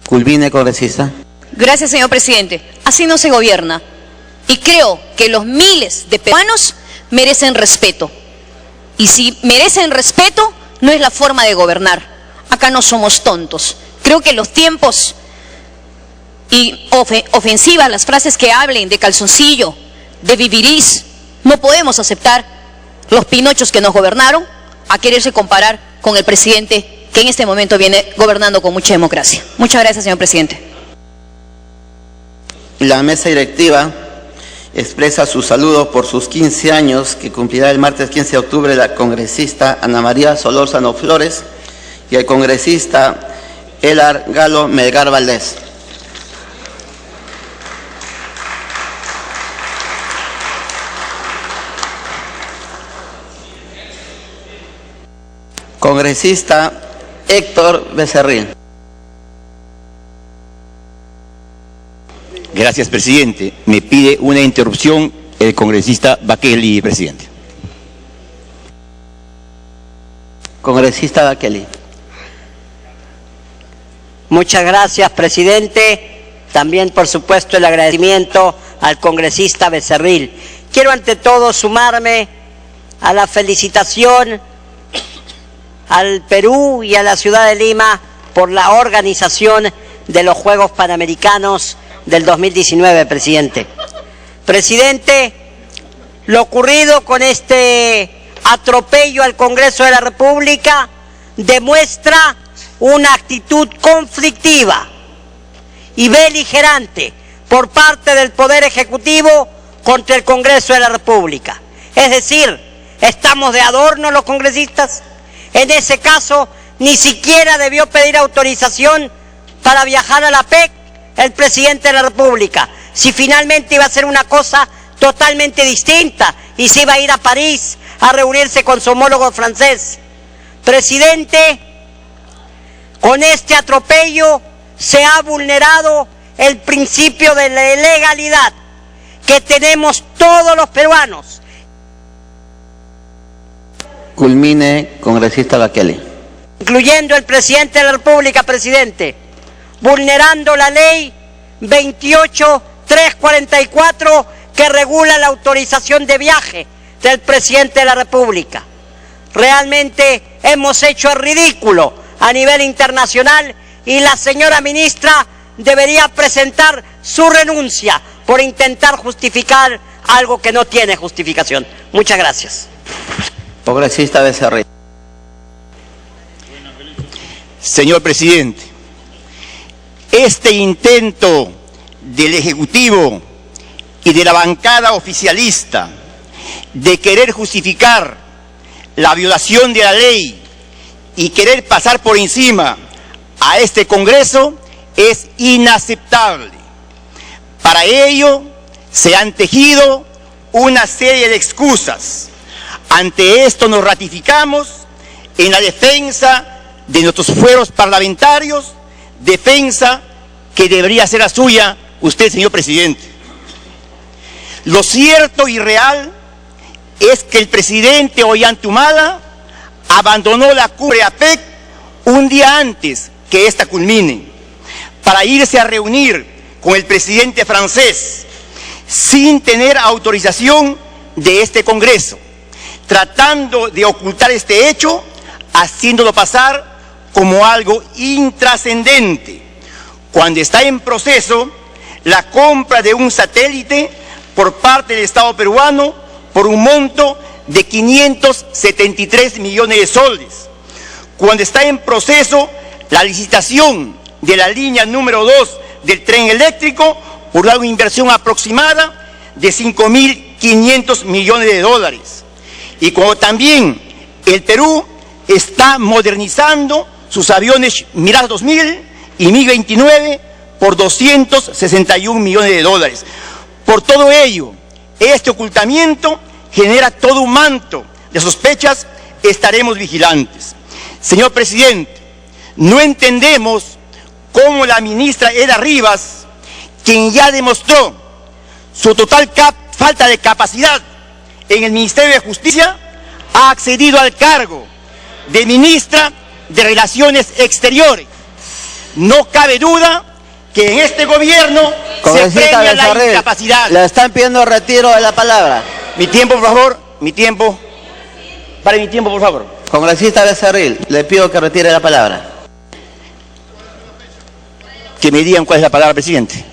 S2: Culvine, congresista.
S10: Gracias, señor presidente. Así no se gobierna. Y creo que los miles de peruanos merecen respeto. Y si merecen respeto, no es la forma de gobernar. Acá no somos tontos. Creo que los tiempos y ofensivas, las frases que hablen de calzoncillo, de vivirís, no podemos aceptar los pinochos que nos gobernaron a quererse comparar con el presidente que en este momento viene gobernando con mucha democracia. Muchas gracias, señor presidente.
S2: La mesa directiva expresa su saludo por sus 15 años que cumplirá el martes 15 de octubre la congresista Ana María Solórzano Flores y el congresista Elar Galo Melgar Valdés. Congresista Héctor Becerril.
S13: Gracias, presidente. Me pide una interrupción el congresista Bakeli, presidente.
S2: Congresista Bakeli.
S14: Muchas gracias, presidente. También, por supuesto, el agradecimiento al congresista Becerril. Quiero ante todo sumarme a la felicitación al Perú y a la ciudad de Lima por la organización de los Juegos Panamericanos del 2019, presidente. Presidente, lo ocurrido con este atropello al Congreso de la República demuestra una actitud conflictiva y beligerante por parte del Poder Ejecutivo contra el Congreso de la República. Es decir, ¿estamos de adorno los congresistas? En ese caso, ni siquiera debió pedir autorización para viajar a la PEC el presidente de la República, si finalmente iba a hacer una cosa totalmente distinta y se iba a ir a París a reunirse con su homólogo francés. Presidente, con este atropello se ha vulnerado el principio de la legalidad, que tenemos todos los peruanos.
S2: Culmine, congresista Bakele.
S14: Incluyendo el presidente de la República, presidente, vulnerando la ley 28.344 que regula la autorización de viaje del presidente de la República. Realmente hemos hecho el ridículo a nivel internacional y la señora ministra debería presentar su renuncia por intentar justificar algo que no tiene justificación. Muchas gracias.
S2: Congresista Becerril.
S13: Señor presidente, este intento del Ejecutivo y de la bancada oficialista de querer justificar la violación de la ley y querer pasar por encima a este Congreso es inaceptable. Para ello se han tejido una serie de excusas. Ante esto nos ratificamos en la defensa de nuestros fueros parlamentarios, defensa que debería ser la suya usted, señor presidente. Lo cierto y real es que el presidente Ollanta Humala abandonó la cumbre APEC un día antes que ésta culmine, para irse a reunir con el presidente francés, sin tener autorización de este Congreso, tratando de ocultar este hecho, haciéndolo pasar como algo intrascendente, cuando está en proceso la compra de un satélite por parte del Estado peruano por un monto de 573 millones de soles, cuando está en proceso la licitación de la línea número 2 del tren eléctrico por una inversión aproximada de 5.500 millones de dólares, y cuando también el Perú está modernizando sus aviones Mirage 2000 y MiG-29 por 261 millones de dólares. Por todo ello, este ocultamiento genera todo un manto de sospechas. Estaremos vigilantes. Señor presidente, no entendemos cómo la ministra Eda Rivas, quien ya demostró su total falta de capacidad en el Ministerio de Justicia, ha accedido al cargo de ministra de Relaciones Exteriores. No cabe duda que en este gobierno se premia la incapacidad.
S2: Le están pidiendo retiro de la palabra.
S13: Mi tiempo, por favor. Mi tiempo. Para mi tiempo, por favor.
S2: Congresista Becerril, le pido que retire la palabra.
S13: Que me digan cuál es la palabra, presidente.